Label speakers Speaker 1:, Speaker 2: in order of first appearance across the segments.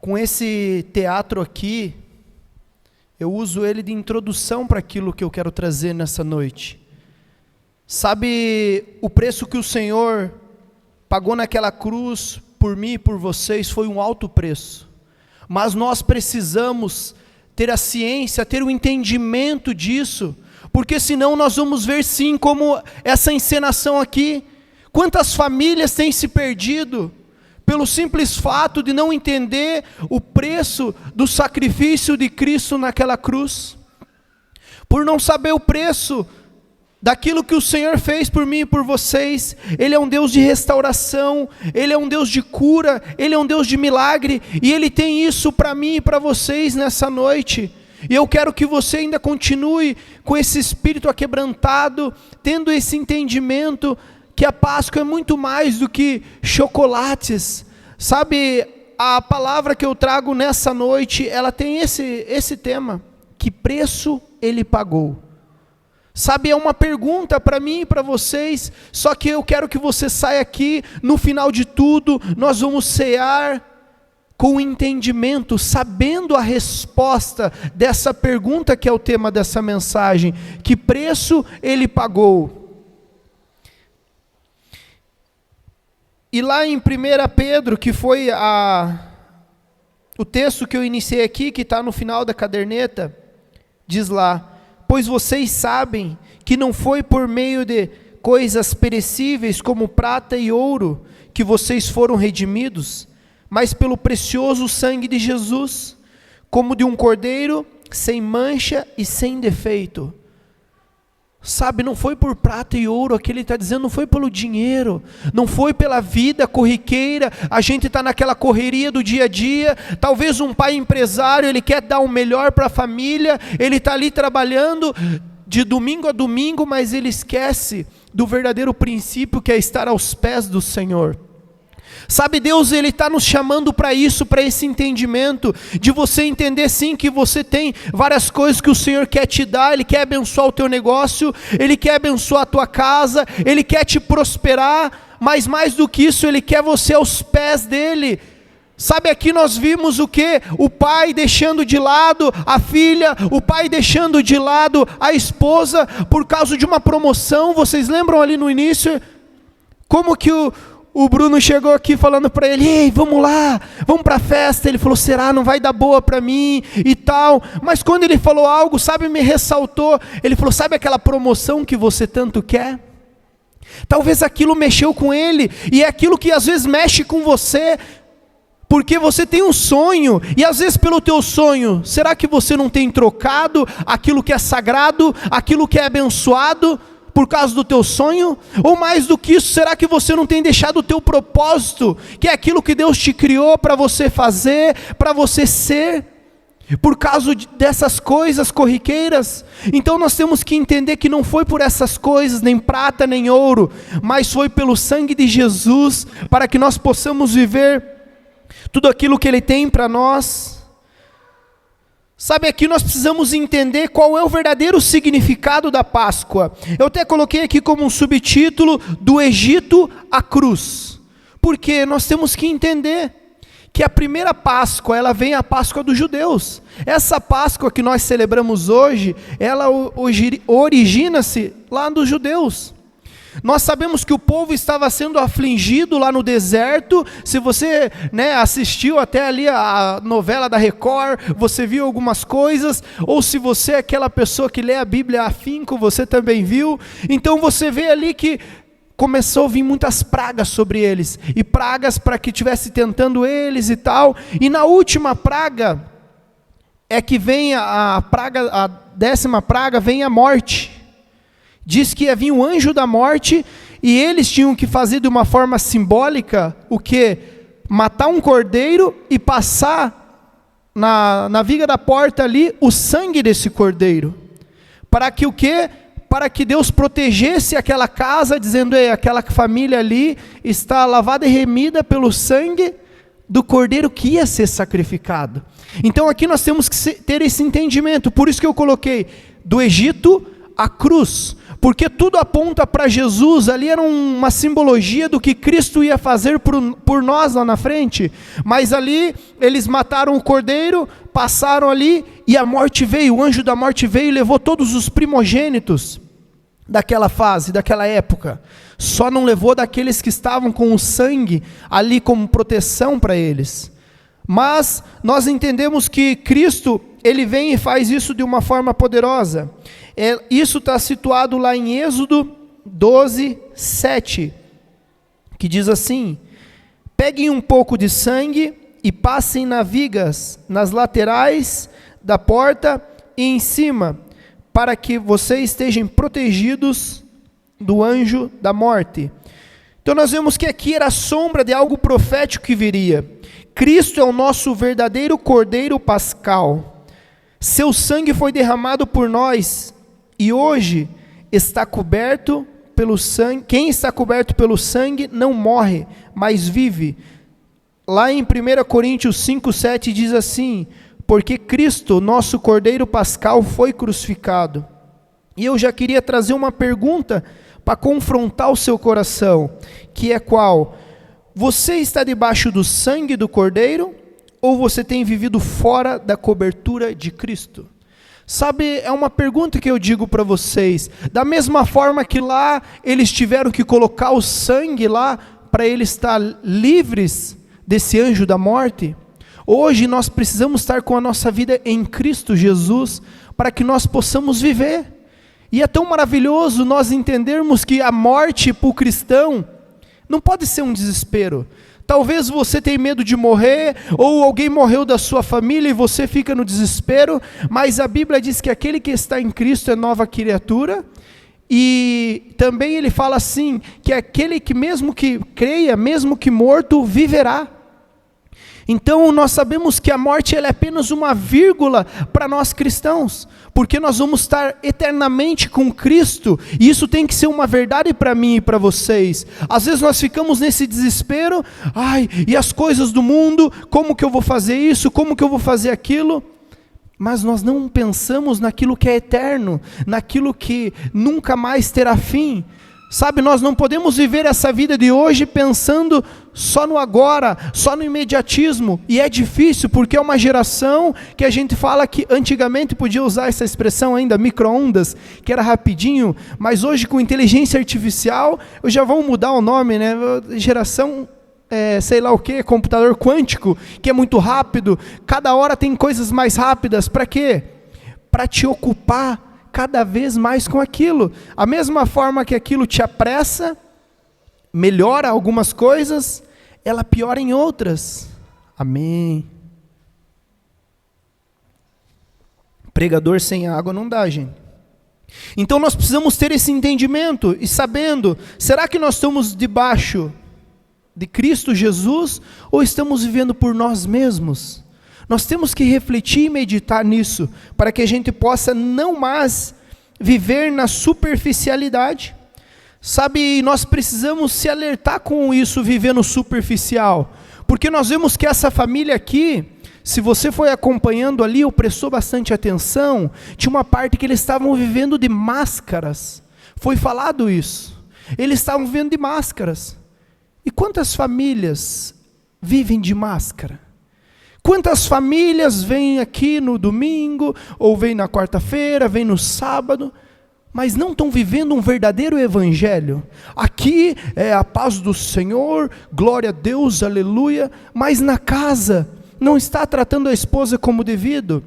Speaker 1: Com esse teatro aqui, eu uso ele de introdução para aquilo que eu quero trazer nessa noite. Sabe, o preço que o Senhor pagou naquela cruz por mim e por vocês foi um alto preço. Mas nós precisamos ter a ciência, ter o entendimento disso, porque senão nós vamos ver sim como essa encenação aqui. Quantas famílias têm se perdido pelo simples fato de não entender o preço do sacrifício de Cristo naquela cruz, por não saber o preço daquilo que o Senhor fez por mim e por vocês. Ele é um Deus de restauração, Ele é um Deus de cura, Ele é um Deus de milagre, e Ele tem isso para mim e para vocês nessa noite. E eu quero que você ainda continue com esse espírito aquebrantado, tendo esse entendimento que a Páscoa é muito mais do que chocolates. Sabe, a palavra que eu trago nessa noite, ela tem esse tema: que preço Ele pagou? Sabe, é uma pergunta para mim e para vocês, só que eu quero que você saia aqui, no final de tudo, nós vamos cear com entendimento, sabendo a resposta dessa pergunta que é o tema dessa mensagem: que preço Ele pagou? E lá em 1 Pedro, que foi o texto que eu iniciei aqui, que está no final da caderneta, diz lá: pois vocês sabem que não foi por meio de coisas perecíveis como prata e ouro que vocês foram redimidos, mas pelo precioso sangue de Jesus, como de um cordeiro sem mancha e sem defeito. Sabe, não foi por prata e ouro, aqui ele está dizendo, não foi pelo dinheiro, não foi pela vida corriqueira. A gente está naquela correria do dia a dia. Talvez um pai empresário, ele quer dar o melhor para a família, ele está ali trabalhando de domingo a domingo, mas ele esquece do verdadeiro princípio, que é estar aos pés do Senhor. Sabe, Deus, Ele está nos chamando para isso, para esse entendimento, de você entender sim que você tem várias coisas que o Senhor quer te dar. Ele quer abençoar o teu negócio, Ele quer abençoar a tua casa, Ele quer te prosperar, mas mais do que isso, Ele quer você aos pés dEle. Sabe, aqui nós vimos o que? O pai deixando de lado a filha, o pai deixando de lado a esposa, por causa de uma promoção. Vocês lembram ali no início, como que o Bruno chegou aqui falando para ele: ei, vamos lá, vamos para a festa. Ele falou: será, não vai dar boa para mim e tal. Mas quando ele falou algo, sabe, me ressaltou. Ele falou: sabe aquela promoção que você tanto quer? Talvez aquilo mexeu com ele, e é aquilo que às vezes mexe com você, porque você tem um sonho, e às vezes pelo teu sonho, será que você não tem trocado aquilo que é sagrado, aquilo que é abençoado, por causa do teu sonho? Ou mais do que isso, será que você não tem deixado o teu propósito, que é aquilo que Deus te criou para você fazer, para você ser, por causa dessas coisas corriqueiras? Então nós temos que entender que não foi por essas coisas, nem prata nem ouro, mas foi pelo sangue de Jesus, para que nós possamos viver tudo aquilo que Ele tem para nós. Sabe, aqui nós precisamos entender qual é o verdadeiro significado da Páscoa. Eu até coloquei aqui como um subtítulo: do Egito à cruz. Porque nós temos que entender que a primeira Páscoa, ela vem a Páscoa dos judeus. Essa Páscoa que nós celebramos hoje, ela origina-se lá dos judeus. Nós sabemos que o povo estava sendo afligido lá no deserto. Se você assistiu até ali a novela da Record, você viu algumas coisas, ou se você é aquela pessoa que lê a Bíblia afinco, você também viu. Então você vê ali que começou a vir muitas pragas sobre eles, e pragas para que estivesse tentando eles e tal. E na última praga é que vem a 10ª praga, vem a morte. Diz que havia um anjo da morte, e eles tinham que fazer de uma forma simbólica o quê? Matar um cordeiro e passar na viga da porta ali o sangue desse cordeiro, para que o quê? Para que Deus protegesse aquela casa, dizendo: ei, aquela família ali está lavada e remida pelo sangue do cordeiro que ia ser sacrificado. Então aqui nós temos que ter esse entendimento. Por isso que eu coloquei do Egito à cruz, porque tudo aponta para Jesus. Ali era uma simbologia do que Cristo ia fazer por nós lá na frente, mas ali eles mataram o cordeiro, passaram ali, e a morte veio, o anjo da morte veio e levou todos os primogênitos daquela fase, daquela época. Só não levou daqueles que estavam com o sangue ali como proteção para eles. Mas nós entendemos que Cristo, ele vem e faz isso de uma forma poderosa. Isso está situado lá em Êxodo 12, 7, que diz assim: peguem um pouco de sangue e passem na vigas, nas laterais da porta e em cima, para que vocês estejam protegidos do anjo da morte. Então nós vemos que aqui era a sombra de algo profético que viria. Cristo é o nosso verdadeiro Cordeiro Pascal. Seu sangue foi derramado por nós, e hoje está coberto pelo sangue. Quem está coberto pelo sangue não morre, mas vive. Lá em 1 Coríntios 5,7 diz assim: porque Cristo, nosso Cordeiro Pascal, foi crucificado. E eu já queria trazer uma pergunta para confrontar o seu coração, que é qual? Você está debaixo do sangue do Cordeiro, ou você tem vivido fora da cobertura de Cristo? Sabe, é uma pergunta que eu digo para vocês. Da mesma forma que lá eles tiveram que colocar o sangue lá para eles estar livres desse anjo da morte, hoje nós precisamos estar com a nossa vida em Cristo Jesus para que nós possamos viver. E é tão maravilhoso nós entendermos que a morte para o cristão não pode ser um desespero. Talvez você tenha medo de morrer, ou alguém morreu da sua família e você fica no desespero, mas a Bíblia diz que aquele que está em Cristo é nova criatura, e também ele fala assim, que aquele que mesmo que creia, mesmo que morto, viverá. Então nós sabemos que a morte ela é apenas uma vírgula para nós cristãos, porque nós vamos estar eternamente com Cristo, e isso tem que ser uma verdade para mim e para vocês. Às vezes nós ficamos nesse desespero, e as coisas do mundo, como que eu vou fazer isso, como que eu vou fazer aquilo? Mas nós não pensamos naquilo que é eterno, naquilo que nunca mais terá fim. Sabe, nós não podemos viver essa vida de hoje pensando só no agora, só no imediatismo, e é difícil porque é uma geração que a gente fala que antigamente podia usar essa expressão ainda, micro-ondas, que era rapidinho, mas hoje com inteligência artificial, já vão mudar o nome, né? Geração, sei lá o que, computador quântico, que é muito rápido, cada hora tem coisas mais rápidas, para quê? Para te ocupar cada vez mais com aquilo. A mesma forma que aquilo te apressa, melhora algumas coisas, ela piora em outras. Amém. Pregador sem água não dá, gente. Então nós precisamos ter esse entendimento e sabendo, será que nós estamos debaixo de Cristo Jesus ou estamos vivendo por nós mesmos? Nós temos que refletir e meditar nisso, para que a gente possa não mais viver na superficialidade. Sabe, nós precisamos se alertar com isso, viver no superficial, porque nós vemos que essa família aqui, se você foi acompanhando ali, ou prestou bastante atenção, tinha uma parte que eles estavam vivendo de máscaras, foi falado isso, eles estavam vivendo de máscaras. E quantas famílias vivem de máscara? Quantas famílias vêm aqui no domingo, ou vêm na quarta-feira, vêm no sábado, mas não estão vivendo um verdadeiro evangelho? Aqui é a paz do Senhor, glória a Deus, aleluia, mas na casa não está tratando a esposa como devido,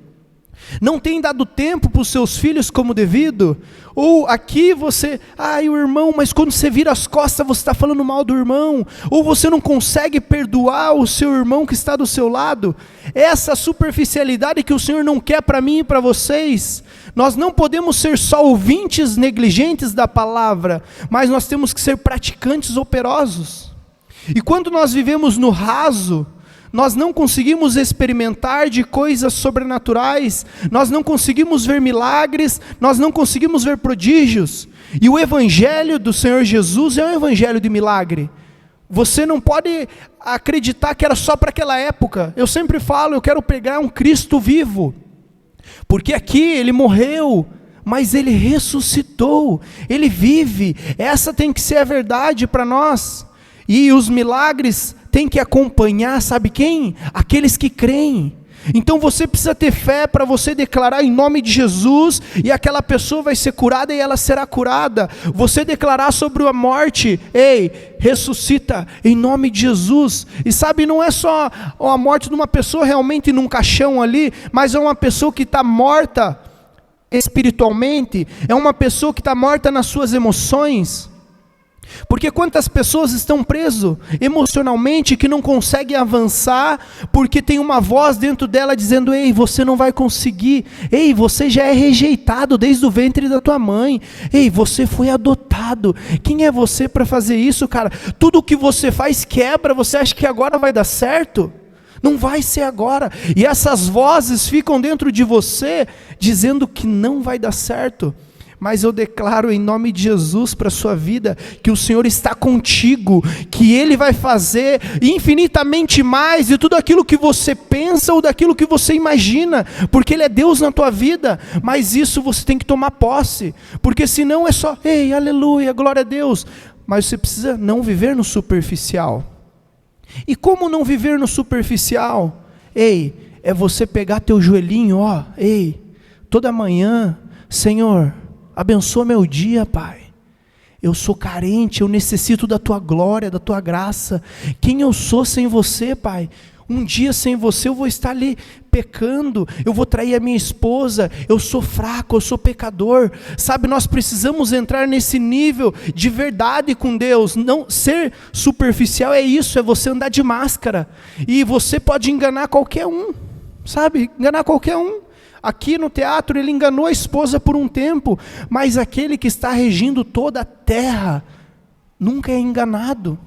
Speaker 1: não tem dado tempo para os seus filhos como devido, ou aqui você, o irmão, mas quando você vira as costas você está falando mal do irmão, ou você não consegue perdoar o seu irmão que está do seu lado. Essa superficialidade que o Senhor não quer para mim e para vocês. Nós não podemos ser só ouvintes negligentes da palavra, mas nós temos que ser praticantes operosos. E quando nós vivemos no raso, nós não conseguimos experimentar de coisas sobrenaturais, nós não conseguimos ver milagres, nós não conseguimos ver prodígios. E o evangelho do Senhor Jesus é um evangelho de milagre. Você não pode acreditar que era só para aquela época. Eu sempre falo, eu quero pegar um Cristo vivo, porque aqui ele morreu, mas Ele ressuscitou, Ele vive. Essa tem que ser a verdade para nós. E os milagres têm que acompanhar, sabe quem? Aqueles que creem. Então você precisa ter fé para você declarar em nome de Jesus, e aquela pessoa vai ser curada e ela será curada. Você declarar sobre a morte: ei, ressuscita em nome de Jesus. E sabe, não é só a morte de uma pessoa realmente num caixão ali, mas é uma pessoa que está morta espiritualmente, é uma pessoa que está morta nas suas emoções. Porque quantas pessoas estão presas emocionalmente que não conseguem avançar, porque tem uma voz dentro dela dizendo: ei, você não vai conseguir, ei, você já é rejeitado desde o ventre da tua mãe, ei, você foi adotado, quem é você para fazer isso, cara? Tudo que você faz quebra, você acha que agora vai dar certo? Não vai ser agora. E essas vozes ficam dentro de você dizendo que não vai dar certo. Mas eu declaro em nome de Jesus para a sua vida, que o Senhor está contigo, que Ele vai fazer infinitamente mais de tudo aquilo que você pensa ou daquilo que você imagina, porque Ele é Deus na tua vida. Mas isso você tem que tomar posse, porque senão é só, ei, aleluia, glória a Deus, mas você precisa não viver no superficial. E como não viver no superficial? Ei, é você pegar teu joelhinho, ó, ei, toda manhã: Senhor, abençoa meu dia, Pai. Eu sou carente, eu necessito da Tua glória, da Tua graça. Quem eu sou sem você, Pai? Um dia sem você eu vou estar ali pecando, eu vou trair a minha esposa, eu sou fraco, eu sou pecador. Sabe, nós precisamos entrar nesse nível de verdade com Deus. Não ser superficial é isso, é você andar de máscara. E você pode enganar qualquer um, sabe, enganar qualquer um. Aqui no teatro ele enganou a esposa por um tempo, mas aquele que está regindo toda a terra nunca é enganado.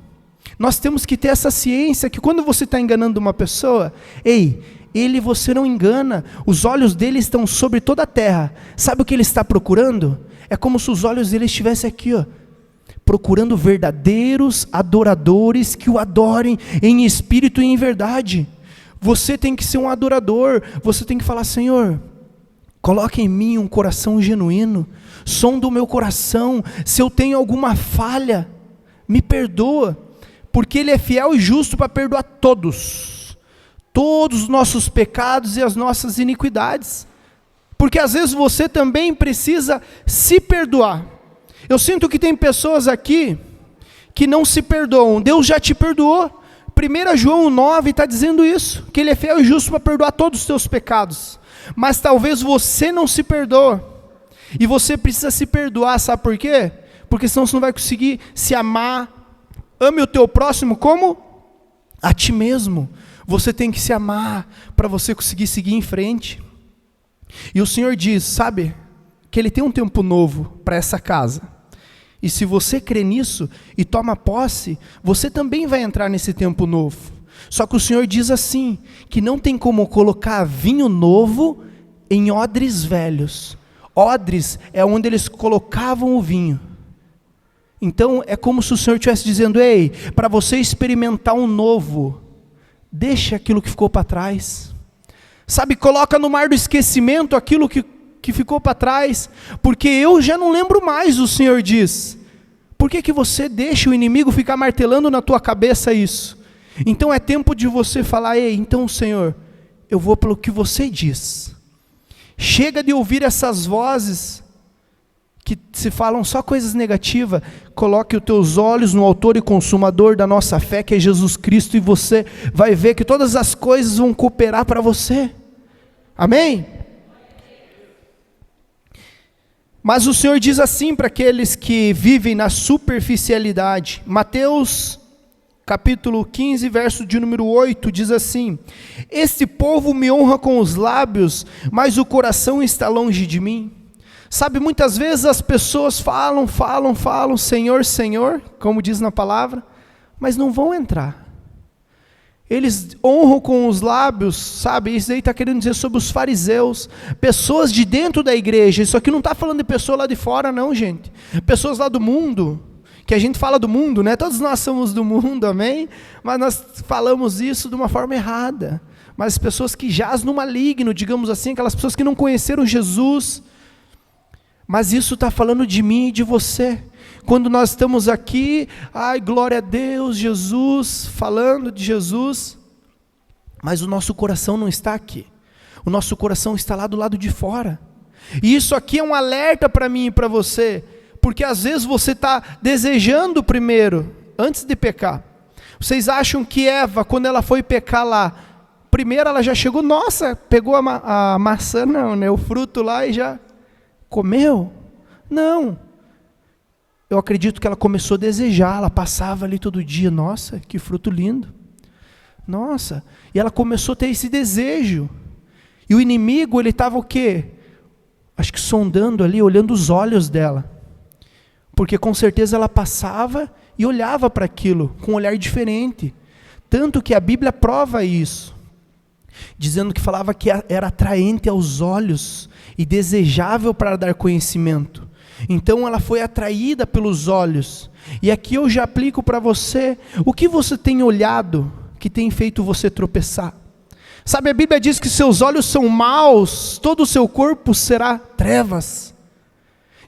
Speaker 1: Nós temos que ter essa ciência que quando você está enganando uma pessoa, ei, ele você não engana, os olhos dele estão sobre toda a terra. Sabe o que ele está procurando? É como se os olhos dele estivessem aqui, ó, procurando verdadeiros adoradores que o adorem em espírito e em verdade. Você tem que ser um adorador, você tem que falar: Senhor, coloque em mim um coração genuíno, sonda o meu coração, se eu tenho alguma falha, me perdoa, porque Ele é fiel e justo para perdoar todos os nossos pecados e as nossas iniquidades, porque às vezes você também precisa se perdoar. Eu sinto que tem pessoas aqui que não se perdoam. Deus já te perdoou. 1 João 9 está dizendo isso, que Ele é fiel e justo para perdoar todos os teus pecados, mas talvez você não se perdoa, e você precisa se perdoar, sabe por quê? Porque senão você não vai conseguir se amar. Ame o teu próximo como a ti mesmo. Você tem que se amar para você conseguir seguir em frente. E o Senhor diz, sabe, que Ele tem um tempo novo para essa casa. E se você crê nisso e toma posse, você também vai entrar nesse tempo novo. Só que o Senhor diz assim, que não tem como colocar vinho novo em odres velhos. Odres é onde eles colocavam o vinho. Então é como se o Senhor estivesse dizendo: ei, para você experimentar um novo, deixa aquilo que ficou para trás. Sabe, coloca no mar do esquecimento aquilo que ficou para trás, porque eu já não lembro mais, o Senhor diz. Por que você deixa o inimigo ficar martelando na tua cabeça isso? Então é tempo de você falar: ei, então Senhor, eu vou pelo que você diz. Chega de ouvir essas vozes que se falam só coisas negativas. Coloque os teus olhos no autor e consumador da nossa fé, que é Jesus Cristo, e você vai ver que todas as coisas vão cooperar para você. Amém? Mas o Senhor diz assim para aqueles que vivem na superficialidade. Mateus capítulo 15, verso de número 8, diz assim: este povo me honra com os lábios, mas o coração está longe de mim. Sabe, muitas vezes as pessoas falam, Senhor, Senhor, como diz na palavra, mas não vão entrar. Eles honram com os lábios, sabe, isso aí está querendo dizer sobre os fariseus, pessoas de dentro da igreja. Isso aqui não está falando de pessoas lá de fora não, gente, pessoas lá do mundo, que a gente fala do mundo, né? Todos nós somos do mundo, amém? Mas nós falamos isso de uma forma errada. Mas as pessoas que jazem no maligno, digamos assim, aquelas pessoas que não conheceram Jesus, Mas isso está falando de mim e de você. Quando nós estamos aqui, ai, glória a Deus, Jesus, falando de Jesus, mas o nosso coração não está aqui. O nosso coração está lá do lado de fora. E isso aqui é um alerta para mim e para você, porque às vezes você está desejando primeiro, antes de pecar. Vocês acham que Eva, quando ela foi pecar lá, primeiro ela já chegou, nossa, pegou a maçã, não, né, o fruto lá e já comeu? Não. Eu acredito que ela começou a desejar, ela passava ali todo dia, nossa, que fruto lindo. Nossa, e ela começou a ter esse desejo. E o inimigo, ele estava o quê? Acho que sondando ali, olhando os olhos dela. Porque com certeza ela passava e olhava para aquilo com um olhar diferente. Tanto que a Bíblia prova isso, dizendo que falava que era atraente aos olhos e desejável para dar conhecimento. Então ela foi atraída pelos olhos. E aqui eu já aplico para você, o que você tem olhado que tem feito você tropeçar? Sabe, a Bíblia diz que seus olhos são maus, todo o seu corpo será trevas.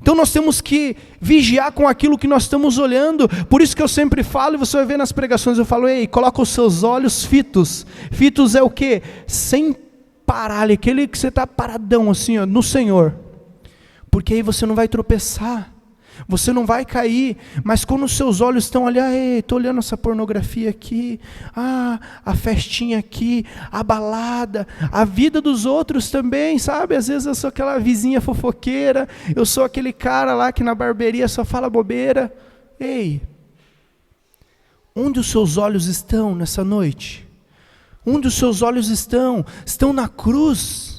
Speaker 1: Então nós temos que vigiar com aquilo que nós estamos olhando. Por isso que eu sempre falo, e você vai ver nas pregações, eu falo, ei, coloca os seus olhos fitos. Fitos é o quê? Sem parar, aquele que você está paradão assim, ó, no Senhor. Porque aí você não vai tropeçar, você não vai cair. Mas quando os seus olhos estão ali, estou olhando essa pornografia aqui, a festinha aqui, a balada, a vida dos outros também, sabe? Às vezes eu sou aquela vizinha fofoqueira, eu sou aquele cara lá que na barbearia só fala bobeira. Ei, onde os seus olhos estão nessa noite? Onde os seus olhos estão? Estão na cruz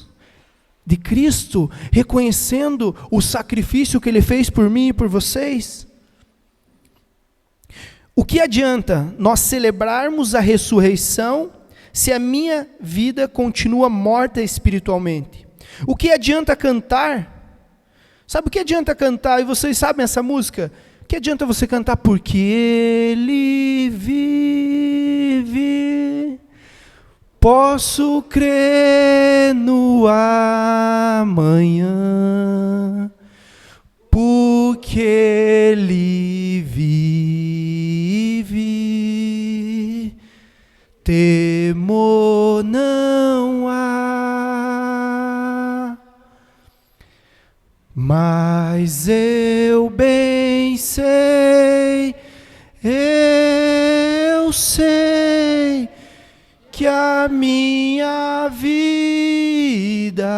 Speaker 1: de Cristo, reconhecendo o sacrifício que Ele fez por mim e por vocês? O que adianta nós celebrarmos a ressurreição se a minha vida continua morta espiritualmente? O que adianta cantar? Sabe o que adianta cantar? E vocês sabem essa música? O que adianta você cantar? Porque Ele vive, posso crer no amanhã, porque Ele vive, temor não há. Mas eu bem sei, eu sei, que a minha vida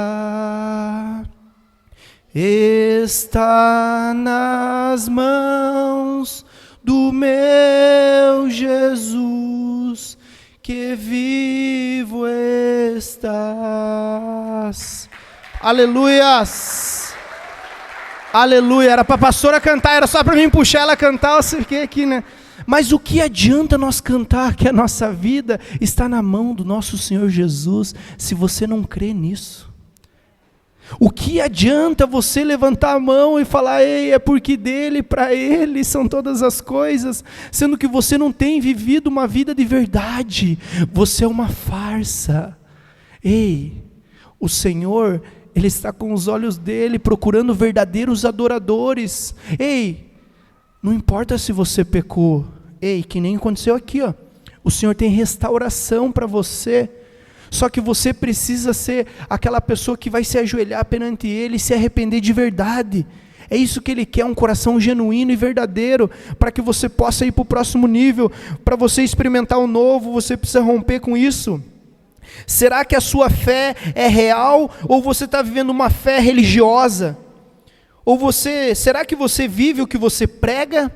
Speaker 1: está nas mãos do meu Jesus, que vivo estás. Aleluias! Aleluia! Era para a pastora cantar, era só para mim puxar ela a cantar, eu fiquei aqui, né? Mas o que adianta nós cantar que a nossa vida está na mão do nosso Senhor Jesus, se você não crê nisso? O que adianta você levantar a mão e falar, ei, é porque dele, para ele são todas as coisas, sendo que você não tem vivido uma vida de verdade, você é uma farsa. Ei, o Senhor, Ele está com os olhos dele, procurando verdadeiros adoradores. Ei, não importa se você pecou, ei, que nem aconteceu aqui, ó. O Senhor tem restauração para você, só que você precisa ser aquela pessoa que vai se ajoelhar perante Ele e se arrepender de verdade. É isso que Ele quer, um coração genuíno e verdadeiro, para que você possa ir para o próximo nível. Para você experimentar o novo, você precisa romper com isso. Será que a sua fé é real, ou você está vivendo uma fé religiosa? Ou será que você vive o que você prega?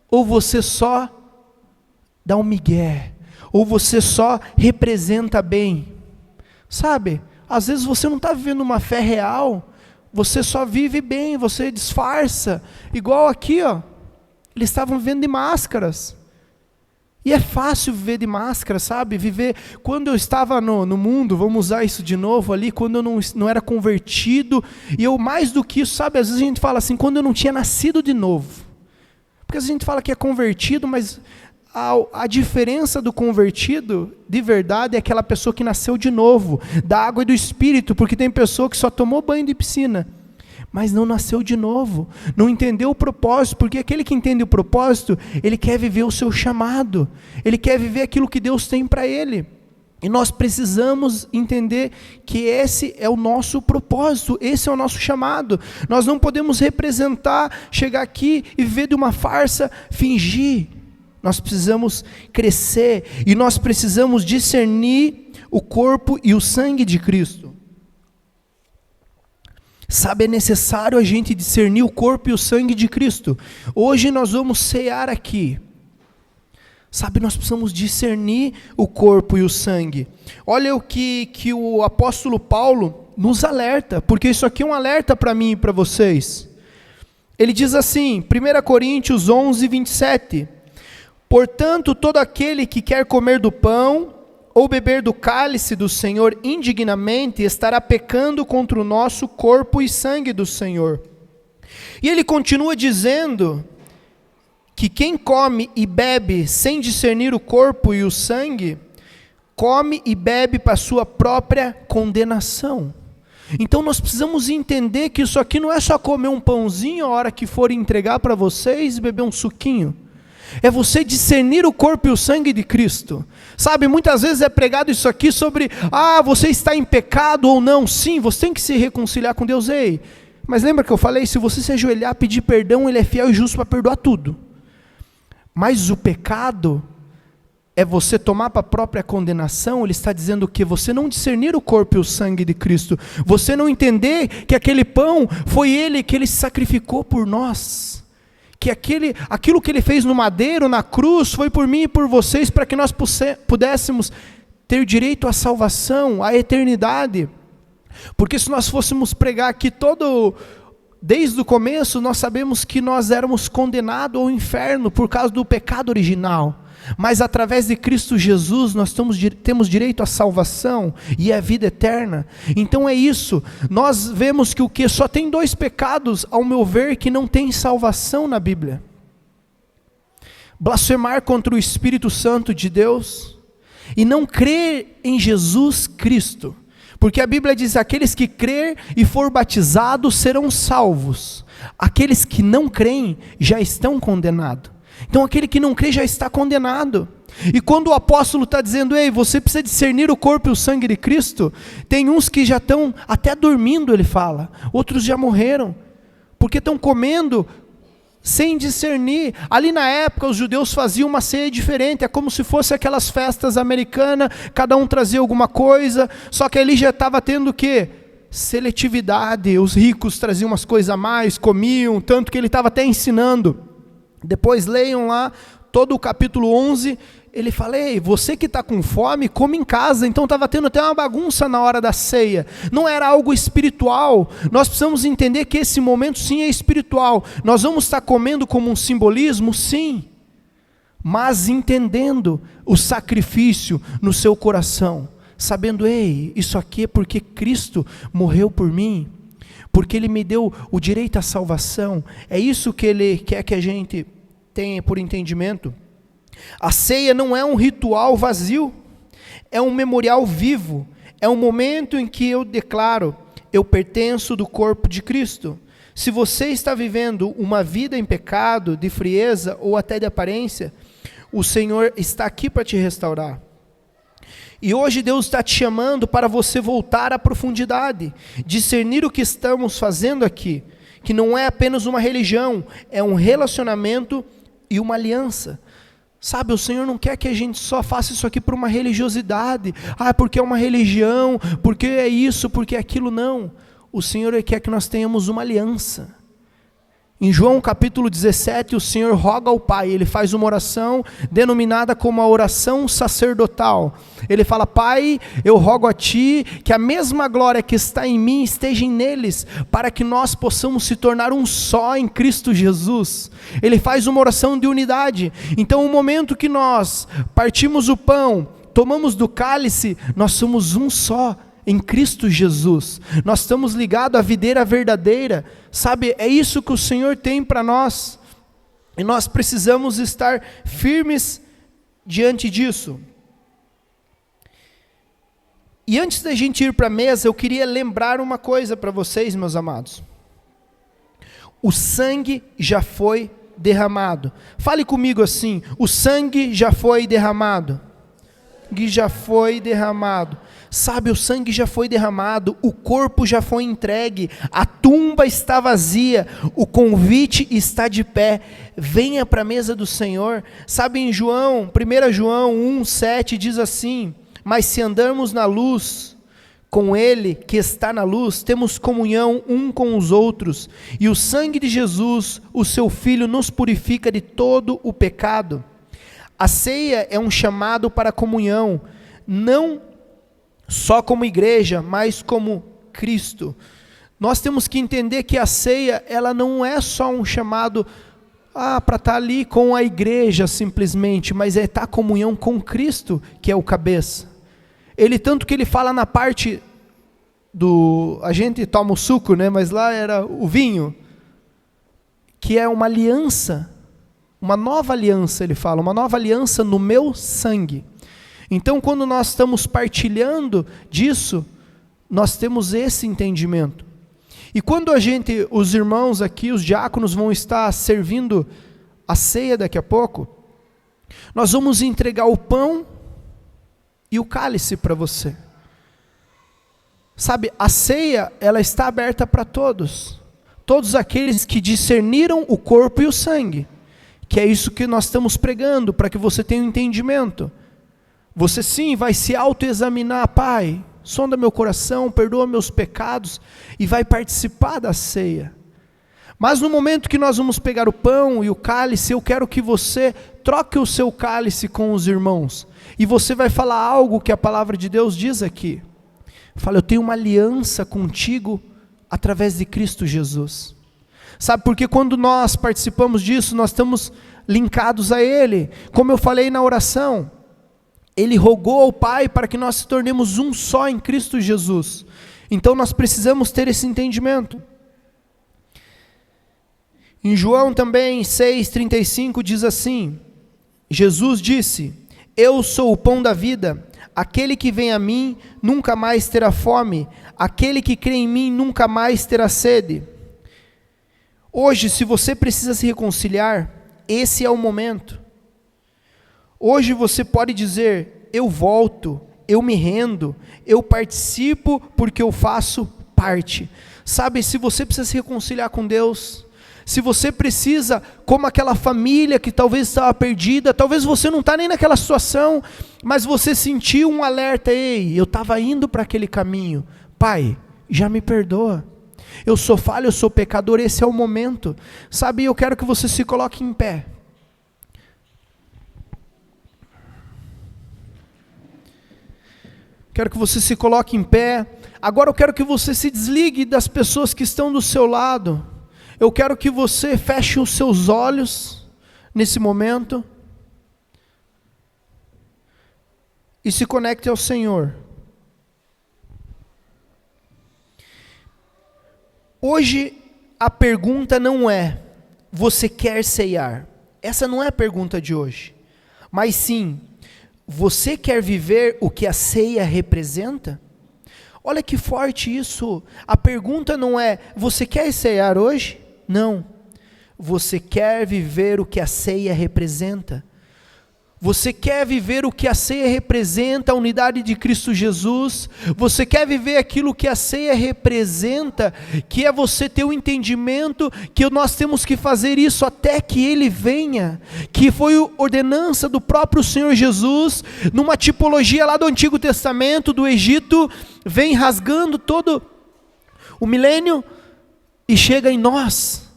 Speaker 1: Ou você só dá um migué? Ou você só representa bem? Sabe, às vezes você não está vivendo uma fé real, você só vive bem, você disfarça. Igual aqui, ó, eles estavam vivendo de máscaras. E é fácil viver de máscara, sabe? Viver, quando eu estava no mundo, vamos usar isso de novo ali, quando eu não era convertido, e eu mais do que isso, sabe? Às vezes a gente fala assim, quando eu não tinha nascido de novo. Porque a gente fala que é convertido, mas a diferença do convertido, de verdade, é aquela pessoa que nasceu de novo, da água e do Espírito, porque tem pessoa que só tomou banho de piscina. mas não nasceu de novo, não entendeu o propósito, porque aquele que entende o propósito, ele quer viver o seu chamado, ele quer viver aquilo que Deus tem para ele. E nós precisamos entender que esse é o nosso propósito, esse é o nosso chamado. Nós não podemos representar, chegar aqui e viver de uma farsa, fingir. Nós precisamos crescer e nós precisamos discernir o corpo e o sangue de Cristo. Sabe, é necessário a gente discernir o corpo e o sangue de Cristo. Hoje nós vamos cear aqui. Sabe, nós precisamos discernir o corpo e o sangue. Olha o que o apóstolo Paulo nos alerta, porque isso aqui é um alerta para mim e para vocês. Ele diz assim, 1 Coríntios 11, 27. Portanto, todo aquele que quer comer do pão ou beber do cálice do Senhor indignamente, estará pecando contra o nosso corpo e sangue do Senhor. E ele continua dizendo que quem come e bebe sem discernir o corpo e o sangue, come e bebe para a sua própria condenação. Então nós precisamos entender que isso aqui não é só comer um pãozinho a hora que for entregar para vocês e beber um suquinho. É você discernir o corpo e o sangue de Cristo. Sabe, muitas vezes é pregado isso aqui sobre, você está em pecado ou não. Sim, você tem que se reconciliar com Deus. Ei, mas lembra que eu falei, se você se ajoelhar, pedir perdão, Ele é fiel e justo para perdoar tudo. Mas o pecado é você tomar para a própria condenação. Ele está dizendo que você não discernir o corpo e o sangue de Cristo, você não entender que aquele pão foi Ele que Ele sacrificou por nós, que aquilo que Ele fez no madeiro, na cruz, foi por mim e por vocês, para que nós pudéssemos ter direito à salvação, à eternidade. Porque se nós fôssemos pregar aqui desde o começo, nós sabemos que nós éramos condenados ao inferno por causa do pecado original. Mas através de Cristo Jesus, nós temos direito à salvação e à vida eterna. Então é isso, nós vemos que só tem 2 pecados, ao meu ver, que não tem salvação na Bíblia. Blasfemar contra o Espírito Santo de Deus e não crer em Jesus Cristo. Porque a Bíblia diz, aqueles que crer e for batizados serão salvos. Aqueles que não creem já estão condenados. Então aquele que não crê já está condenado. E quando o apóstolo está dizendo, ei, você precisa discernir o corpo e o sangue de Cristo, tem uns que já estão até dormindo, ele fala. Outros já morreram, porque estão comendo sem discernir. Ali na época os judeus faziam uma ceia diferente, é como se fosse aquelas festas americanas, cada um trazia alguma coisa, só que ali já estava tendo o quê? Seletividade, os ricos traziam umas coisas a mais, comiam, tanto que ele estava até ensinando. Depois leiam lá todo o capítulo 11, ele fala, ei, você que está com fome, come em casa. Então estava tendo até uma bagunça na hora da ceia, não era algo espiritual. Nós precisamos entender que esse momento sim é espiritual. Nós vamos estar comendo como um simbolismo, sim, mas entendendo o sacrifício no seu coração, sabendo, ei, isso aqui é porque Cristo morreu por mim, porque Ele me deu o direito à salvação. É isso que Ele quer que a gente tenha por entendimento. A ceia não é um ritual vazio, é um memorial vivo, é um momento em que eu declaro, eu pertenço do corpo de Cristo. Se você está vivendo uma vida em pecado, de frieza ou até de aparência, o Senhor está aqui para te restaurar. E hoje Deus está te chamando para você voltar à profundidade, discernir o que estamos fazendo aqui, que não é apenas uma religião, é um relacionamento e uma aliança. Sabe, o Senhor não quer que a gente só faça isso aqui por uma religiosidade, porque é uma religião, porque é isso, porque é aquilo, não. O Senhor quer que nós tenhamos uma aliança. Em João capítulo 17, o Senhor roga ao Pai, Ele faz uma oração denominada como a oração sacerdotal. Ele fala, Pai, eu rogo a Ti que a mesma glória que está em mim esteja neles, para que nós possamos se tornar um só em Cristo Jesus. Ele faz uma oração de unidade. Então o momento que nós partimos o pão, tomamos do cálice, nós somos um só em Cristo Jesus, nós estamos ligados à videira verdadeira, sabe, é isso que o Senhor tem para nós, e nós precisamos estar firmes diante disso. E antes da gente ir para a mesa, eu queria lembrar uma coisa para vocês, meus amados. o sangue já foi derramado. Fale comigo assim: o sangue já foi derramado. O sangue já foi derramado. Sabe, o sangue já foi derramado, o corpo já foi entregue, a tumba está vazia, o convite está de pé, venha para a mesa do Senhor. Sabe, em 1 João 1,7 diz assim: mas se andarmos na luz, com Ele que está na luz, temos comunhão um com os outros, e o sangue de Jesus, o seu Filho, nos purifica de todo o pecado. A ceia é um chamado para a comunhão, não só como igreja, mas como Cristo. Nós temos que entender que a ceia, ela não é só um chamado para estar ali com a igreja simplesmente, mas é estar em comunhão com Cristo, que é o cabeça. Tanto que ele fala na parte a gente toma o suco, né? Mas lá era o vinho, que é uma aliança, uma nova aliança, ele fala, uma nova aliança no meu sangue. Então, quando nós estamos partilhando disso, nós temos esse entendimento. E quando os irmãos aqui, os diáconos vão estar servindo a ceia daqui a pouco, nós vamos entregar o pão e o cálice para você. Sabe, a ceia, ela está aberta para todos. Todos aqueles que discerniram o corpo e o sangue. Que é isso que nós estamos pregando, para que você tenha um entendimento. Você sim vai se autoexaminar: Pai, sonda meu coração, perdoa meus pecados, e vai participar da ceia. Mas no momento que nós vamos pegar o pão e o cálice, eu quero que você troque o seu cálice com os irmãos, e você vai falar algo que a palavra de Deus diz aqui. Fala: eu tenho uma aliança contigo através de Cristo Jesus. Sabe, porque quando nós participamos disso, nós estamos linkados a Ele. Como eu falei na oração, Ele rogou ao Pai para que nós se tornemos um só em Cristo Jesus. Então nós precisamos ter esse entendimento. Em João também 6,35 diz assim: Jesus disse: eu sou o pão da vida, aquele que vem a mim nunca mais terá fome, aquele que crê em mim nunca mais terá sede. Hoje, se você precisa se reconciliar, esse é o momento. Hoje você pode dizer: eu volto, eu me rendo, eu participo porque eu faço parte. Sabe, se você precisa se reconciliar com Deus, se você precisa, como aquela família que talvez estava perdida, talvez você não está nem naquela situação, mas você sentiu um alerta: ei, eu estava indo para aquele caminho, Pai, já me perdoa, eu sou falho, eu sou pecador, esse é o momento. Sabe, eu quero que você se coloque em pé. Quero que você se coloque em pé. Agora eu quero que você se desligue das pessoas que estão do seu lado. Eu quero que você feche os seus olhos nesse momento e se conecte ao Senhor. Hoje a pergunta não é: você quer ceiar? Essa não é a pergunta de hoje. Mas sim: você quer viver o que a ceia representa? Olha que forte isso. A pergunta não é: você quer ceiar hoje? Não. Você quer viver o que a ceia representa? Você quer viver o que a ceia representa, a unidade de Cristo Jesus? Você quer viver aquilo que a ceia representa, que é você ter o entendimento que nós temos que fazer isso até que Ele venha, que foi ordenança do próprio Senhor Jesus, numa tipologia lá do Antigo Testamento, do Egito, vem rasgando todo o milênio e chega em nós,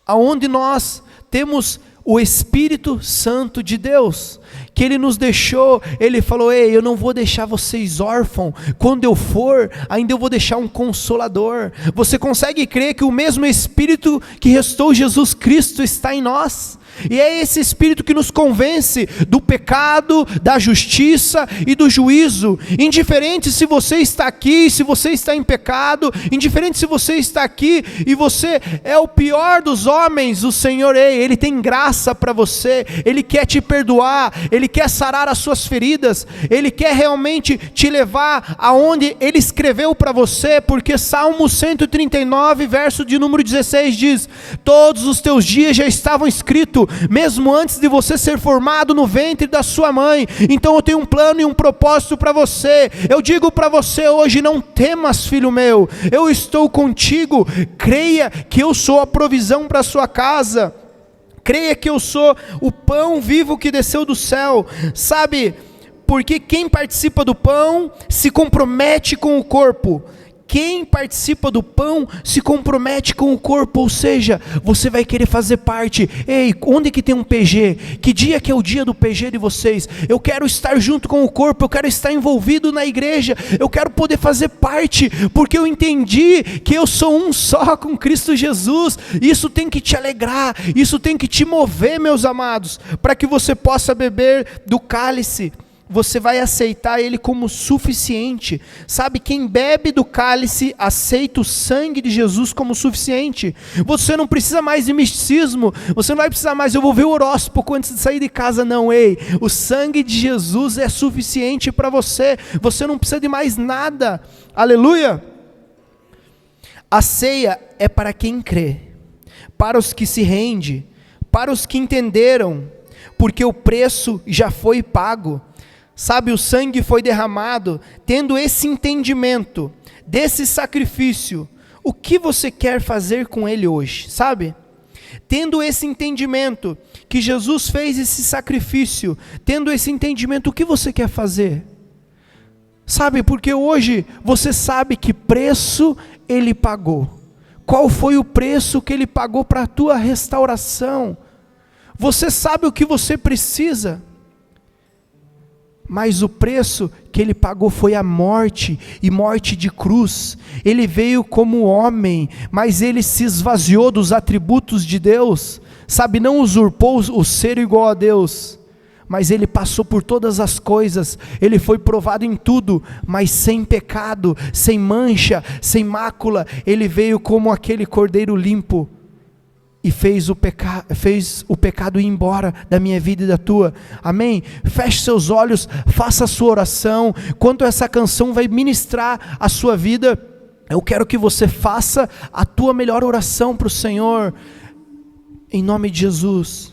Speaker 1: aonde nós temos o Espírito Santo de Deus, que Ele nos deixou. Ele falou: ei, eu não vou deixar vocês órfãos, quando eu for, ainda eu vou deixar um Consolador. Você consegue crer que o mesmo Espírito que restou Jesus Cristo está em nós? E é esse Espírito que nos convence do pecado, da justiça e do juízo. Indiferente se você está aqui, se você está em pecado, indiferente se você está aqui e você é o pior dos homens, o Senhor, Ele tem graça para você, Ele quer te perdoar, Ele quer sarar as suas feridas, Ele quer realmente te levar aonde Ele escreveu para você, porque Salmo 139, verso de número 16 diz: todos os teus dias já estavam escritos, mesmo antes de você ser formado no ventre da sua mãe. Então eu tenho um plano e um propósito para você. Eu digo para você hoje: não temas, filho meu, eu estou contigo. Creia que eu sou a provisão para a sua casa, creia que eu sou o pão vivo que desceu do céu. Sabe, porque quem participa do pão se compromete com o corpo. Quem participa do pão se compromete com o corpo, ou seja, você vai querer fazer parte. Ei, onde que tem um PG? Que dia que é o dia do PG de vocês? Eu quero estar junto com o corpo, eu quero estar envolvido na igreja, eu quero poder fazer parte, porque eu entendi que eu sou um só com Cristo Jesus. Isso tem que te alegrar, isso tem que te mover, meus amados, para que você possa beber do cálice. Você vai aceitar ele como suficiente. Sabe, quem bebe do cálice aceita o sangue de Jesus como suficiente. Você não precisa mais de misticismo, você não vai precisar mais, eu vou ver o horóscopo antes de sair de casa, não. Ei, o sangue de Jesus é suficiente para você, você não precisa de mais nada. Aleluia. A ceia é para quem crê, para os que se rendem, para os que entenderam, porque o preço já foi pago. Sabe, o sangue foi derramado. Tendo esse entendimento desse sacrifício, o que você quer fazer com ele hoje? Sabe, tendo esse entendimento que Jesus fez esse sacrifício, tendo esse entendimento, o que você quer fazer? Sabe, porque hoje você sabe que preço ele pagou. Qual foi o preço que ele pagou para a tua restauração? Você sabe o que você precisa, mas o preço que ele pagou foi a morte, e morte de cruz. Ele veio como homem, mas ele se esvaziou dos atributos de Deus, sabe, não usurpou o ser igual a Deus, mas ele passou por todas as coisas, ele foi provado em tudo, mas sem pecado, sem mancha, sem mácula. Ele veio como aquele cordeiro limpo, e fez o pecado ir embora da minha vida e da tua. Amém? Feche seus olhos, faça a sua oração. Quanto essa canção vai ministrar a sua vida, eu quero que você faça a tua melhor oração para o Senhor, em nome de Jesus.